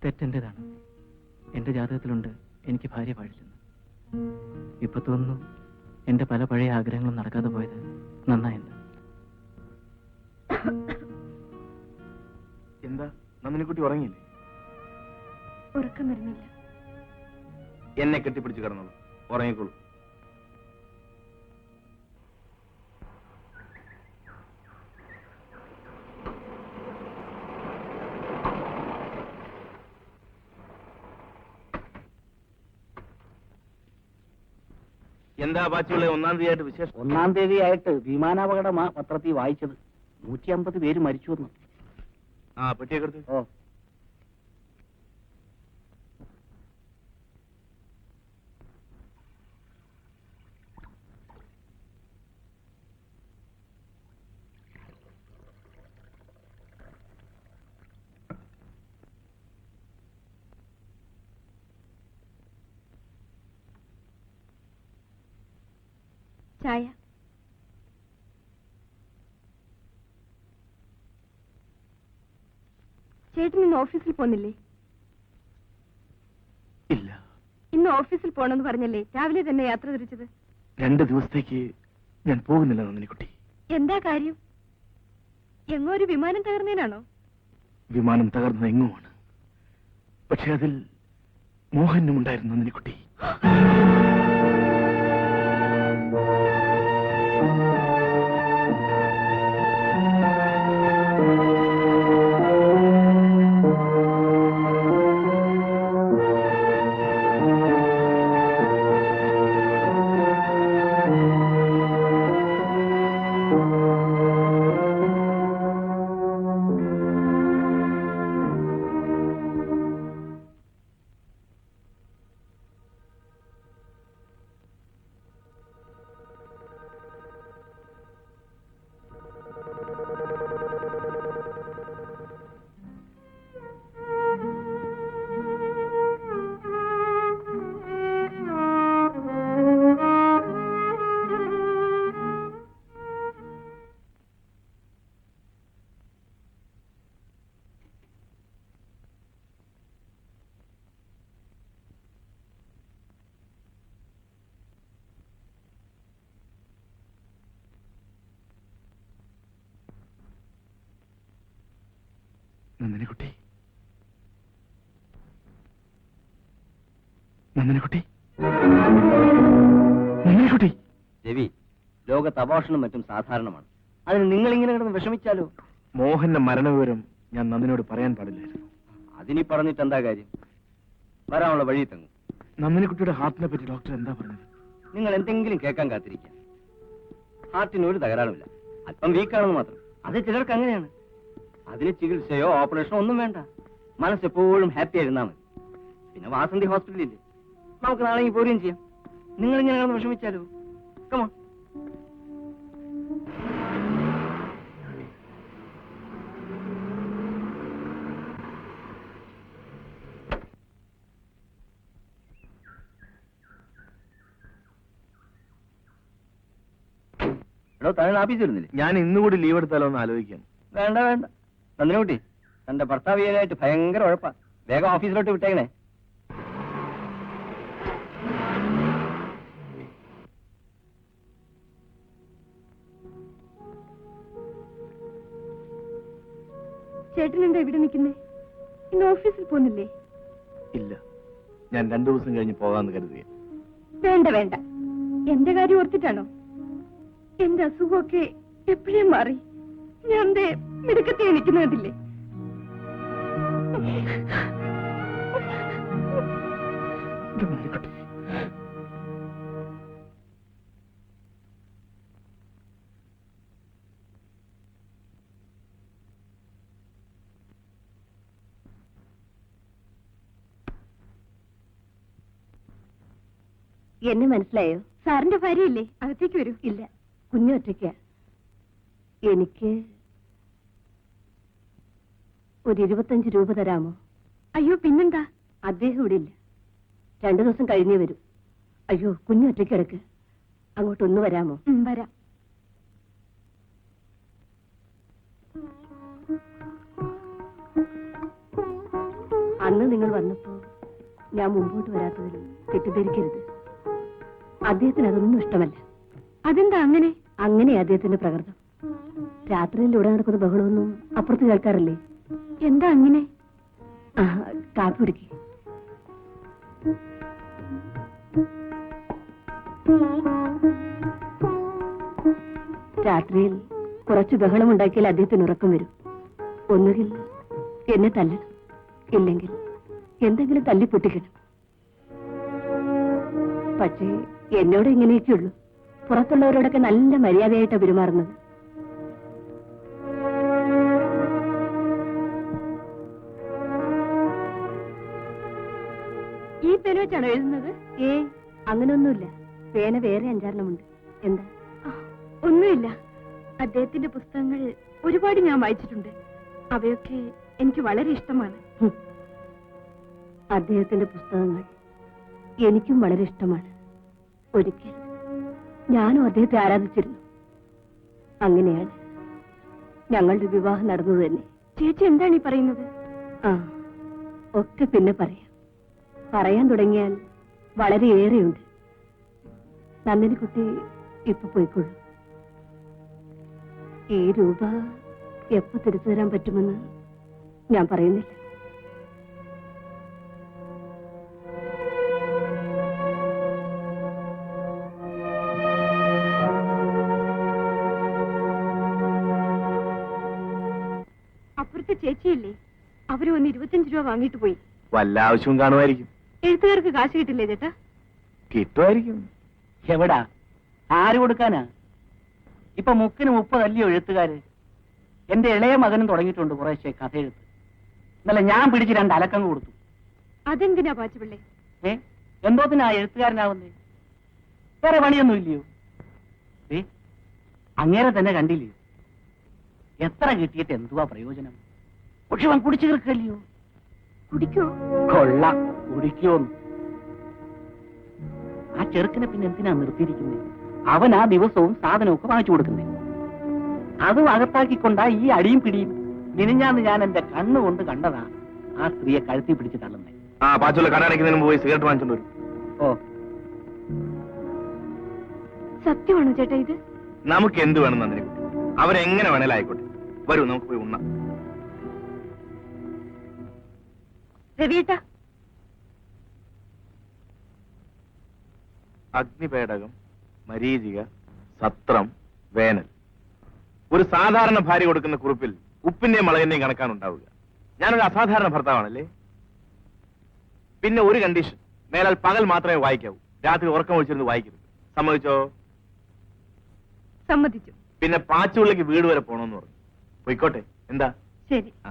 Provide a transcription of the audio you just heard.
തെറ്റെൻ്റെതാണ്. എൻ്റെ ജാതകത്തിലുണ്ട് എനിക്ക് ഭാര്യ പാടില്ലെന്ന്. ഇപ്പൊ തോന്നുന്നു എൻ്റെ പല പഴയ ആഗ്രഹങ്ങളും നടക്കാതെ പോയത് നന്നായെന്ന്. എന്താ നന്ദിനിക്കുട്ടി ഉറങ്ങിയില്ലേ? ഉറക്കം വരുന്നില്ല. എന്നെ കെട്ടിപ്പിടിച്ച് കിടന്നോളൂ, ഉറങ്ങിക്കോളൂ. എന്താ ബാച്ചിയുള്ള 1-ാം തീയതിയായിട്ട് വിശേഷം? 1-ാം തീയതിയായിട്ട് വിമാനാപകടമാ പത്രത്തിൽ വായിച്ചത്. 150 പേര് മരിച്ചു വന്നു. ആ പെട്ടിയൊക്കെ എടുത്ത്. ഓ, ചായ. ചേട്ടൻ ഇന്ന് ഓഫീസിൽ പോന്നില്ലേ? ഇല്ല. ഇന്ന് ഓഫീസിൽ പോണെന്ന് പറഞ്ഞല്ലേ രാവിലെ തന്നെ യാത്ര തിരിച്ചത്? 2 ദിവസത്തേക്ക് ഞാൻ പോകുന്നില്ല നന്ദിനിക്കുട്ടി. എന്താ കാര്യം? എങ്ങോ ഒരു വിമാനം തകർന്നേനാണോ? വിമാനം തകർന്നത് എങ്ങുമാണ്. പക്ഷെ അതിൽ മോഹനും ഉണ്ടായിരുന്നു നന്ദിനിക്കുട്ടി. നന്ദിനിക്കുട്ടി, നന്ദിനിക്കുട്ടി, നന്ദിനിക്കുട്ടി. രവി, ലോകത്ത് അബോർഷനും മറ്റും സാധാരണമാണ്. അതിന് നിങ്ങളിങ്ങനെ കിടന്ന് വിഷമിച്ചാലോ? മോഹന്റെ മരണവിവരം ഞാൻ നന്ദിനോട് പറയാൻ പാടില്ലായിരുന്നു. അതിനി പറഞ്ഞിട്ട് എന്താ കാര്യം? വരാനുള്ള വഴി തങ്ങും. നന്ദിനിക്കുട്ടിയുടെ ഹാർട്ടിനെ പറ്റി ഡോക്ടർ എന്താ പറഞ്ഞത്? നിങ്ങൾ എന്തെങ്കിലും കേൾക്കാൻ കാത്തിരിക്കുക. ഹാർട്ടിന് ഒരു തകരാറുമില്ല, അല്പം വീക്കാണെന്ന് മാത്രം. അത് ചിലർക്ക് അങ്ങനെയാണ്. അതിന് ചികിത്സയോ ഓപ്പറേഷനോ ഒന്നും വേണ്ട. മനസ്സെപ്പോഴും ഹാപ്പി ആയിരുന്നാൽ മതി. പിന്നെ വാസന്തി ഹോസ്പിറ്റലില്ലേ, നമുക്ക് നാളെ പോരുകയും ചെയ്യാം. നിങ്ങൾ ഇങ്ങനെ വിഷമിച്ചാലോ? കമോൺ. എടോ, താങ്കൾ ഓഫീസിൽ ഇരുന്നില്ലേ? ഞാൻ ഇന്നുകൂടി ലീവ് എടുത്താലോ എന്ന് ആലോചിക്കാൻ. വേണ്ട വേണ്ട നന്ദിനിക്കുട്ടി, തന്റെ ഭർത്താവിയായിട്ട് ഭയങ്കര ഉഴപ്പാ. വേഗം ഓഫീസിലോട്ട് വിട്ടേക്കണേ. ചേട്ടൻ എന്താ ഇവിടെ നിൽക്കുന്നേ? ഇന്ന് ഓഫീസിൽ പോന്നില്ലേ? ഇല്ല, ഞാൻ 2 ദിവസം കഴിഞ്ഞ് പോകാമെന്ന് കരുതിയ. വേണ്ട വേണ്ട, എന്റെ കാര്യം ഓർത്തിട്ടാണോ? എന്റെ അസുഖമൊക്കെ എപ്പോഴേ മാറി. ഞാൻ മിടുക്കത്തെ നിൽക്കുന്നതില്ലേ? എന്നെ മനസ്സിലായോ? സാറിന്റെ ഭാര്യയില്ലേ? അകത്തേക്ക് വരൂ. ഇല്ല, കുഞ്ഞൊറ്റയ്ക്ക. എനിക്ക് ഒരു 25 രൂപ തരാമോ? അയ്യോ, പിന്നെന്താ? അദ്ദേഹം ഇവിടെ ഇല്ല, 2 ദിവസം കഴിഞ്ഞേ വരൂ. അയ്യോ, കുഞ്ഞൊറ്റയ്ക്ക് കിടക്ക്. അങ്ങോട്ടൊന്ന് വരാമോ? വരാം. അന്ന് നിങ്ങൾ വന്നപ്പോ ഞാൻ മുമ്പോട്ട് വരാത്തതിലും തെറ്റിദ്ധരിക്കരുത്. അദ്ദേഹത്തിന് അതൊന്നും ഇഷ്ടമല്ല. അതെന്താ അങ്ങനെ? അങ്ങനെ അദ്ദേഹത്തിന്റെ പ്രകൃതം. രാത്രിയിൽ ഇവിടെ നടക്കുന്ന ബഹളമൊന്നും അപ്പുറത്ത് കേൾക്കാറില്ലേ? എന്താ അങ്ങനെ? കാപ്പി കുടിക്കേ. രാത്രിയിൽ കുറച്ച് ബഹളമുണ്ടാക്കിയാൽ അദ്ദേഹത്തിന് ഉറക്കം വരും. ഒന്നുകിൽ എന്നെ തല്ലണം, ഇല്ലെങ്കിൽ എന്തെങ്കിലും തല്ലി പൊട്ടിക്കണം. പക്ഷേ എന്നോട് ഇങ്ങനെയൊക്കെയുള്ളൂ. പുറത്തുള്ളവരോടൊക്കെ നല്ല മര്യാദയായിട്ടാണ് പെരുമാറുന്നത്. ഈ പേന വെച്ചാണോ എഴുതുന്നത്? അങ്ങനെയൊന്നുമില്ല. പേന വേറെ 5-6 എന്താ? ഒന്നുമില്ല. അദ്ദേഹത്തിന്റെ പുസ്തകങ്ങൾ ഒരുപാട് ഞാൻ വായിച്ചിട്ടുണ്ട്. അവയൊക്കെ എനിക്ക് വളരെ ഇഷ്ടമാണ്. അദ്ദേഹത്തിന്റെ പുസ്തകങ്ങൾ എനിക്കും വളരെ ഇഷ്ടമാണ്. ഒരിക്കൽ ഞാനും അദ്ദേഹത്തെ ആരാധിച്ചിരുന്നു. അങ്ങനെയാണ് ഞങ്ങളുടെ വിവാഹം നടന്നത് തന്നെ. ചേച്ചി എന്താണ് ഈ പറയുന്നത്? ഒക്കെ പിന്നെ പറയാം. പറയാൻ തുടങ്ങിയാൽ വളരെയേറെയുണ്ട്. നന്ദിനിക്കുട്ടി ഇപ്പൊ പോയിക്കൊള്ളു. ഈ രൂപ എപ്പോ തിരിച്ചു തരാൻ പറ്റുമെന്ന് ഞാൻ പറയുന്നില്ല. അപ്പുറത്തെ ചേച്ചിയില്ലേ, അവര് വന്ന് 25 രൂപ വാങ്ങിയിട്ട് പോയി. വല്ല ആവശ്യവും കാണുമായിരിക്കും. എഴുത്തുകാർക്ക് കാശ് കിട്ടില്ലേ ചേട്ടാ? കിട്ടുമായിരിക്കും. എവിടാ? ആര് കൊടുക്കാനാ? ഇപ്പൊ 30 അല്ലയോ എഴുത്തുകാര്. എന്റെ ഇളയ മകനും തുടങ്ങിയിട്ടുണ്ട് കുറേശ്ശെ കഥ എഴുത്ത്. ഇന്നലെ ഞാൻ പിടിച്ച് 2 അലക്കം കൊടുത്തു. അതെന്തിനാ പാച്ചുപിള്ളേ? എന്തോത്തിനാ എഴുത്തുകാരനാവുന്നേ? വേറെ പണിയൊന്നും ഇല്ലയോ? അങ്ങേരെ തന്നെ കണ്ടില്ലയോ? എത്ര കിട്ടിയിട്ട് എന്തുവാ പ്രയോജനം? പക്ഷെ അവൻ കുടിച്ചു തീർക്കല്ലയോ? കുടിക്കോ? കൊള്ളാം, കുടിക്കോന്ന്. ആ ചെറുക്കനെ പിന്നെ എന്തിനാ നിർത്തിയിരിക്കുന്നേ? അവൻ ആ ദിവസവും സാധനമൊക്കെ വാങ്ങിച്ചു കൊടുക്കുന്നേ. അതും അകത്താക്കിക്കൊണ്ടാ ഈ അടിയും പിടിയും. മിനിഞ്ഞാന്ന് ഞാൻ എന്റെ കണ്ണുകൊണ്ട് കണ്ടതാ ആ സ്ത്രീയെ കഴുത്തി പിടിച്ച് തള്ളുന്നേ. പാച്ചുള്ള കടയടയ്ക്കുന്നതിന് പോയി സിഗരറ്റ് വാങ്ങിച്ചോണ്ട് വരും. ഓ, സത്യമാണോ ചേട്ടാ ഇത്? നമുക്ക് എന്ത് വേണം നന്ദിനിക്കുട്ടി? അവരെങ്ങനെ വേണേലും ആയിക്കോട്ടെ. വരൂ, നമുക്ക് പോയി ഉണ്ണാം. രവിയേട്ടാ, അഗ്നിപേടകം, മരീചിക, സത്രം, വേനൽ. ഒരു സാധാരണ ഭാര്യ കൊടുക്കുന്ന കുറിപ്പിൽ ഉപ്പിന്റെയും മുളകിന്റെയും കണക്കാണ് ഉണ്ടാവുക. ഞാനൊരു അസാധാരണ ഭർത്താവാണല്ലേ? പിന്നെ ഒരു കണ്ടീഷൻ, മേലാൽ പകൽ മാത്രമേ വായിക്കാവൂ. രാത്രി ഉറക്കം ഒഴിച്ചിരുന്ന് വായിക്കരുത്. സമ്മതിച്ചോ? സമ്മതിച്ചു. പിന്നെ പാച്ചുള്ളിക്ക് വീട് വരെ പോണമെന്ന് പറഞ്ഞു. പോയിക്കോട്ടെ. എന്താ? ശരി. ആ.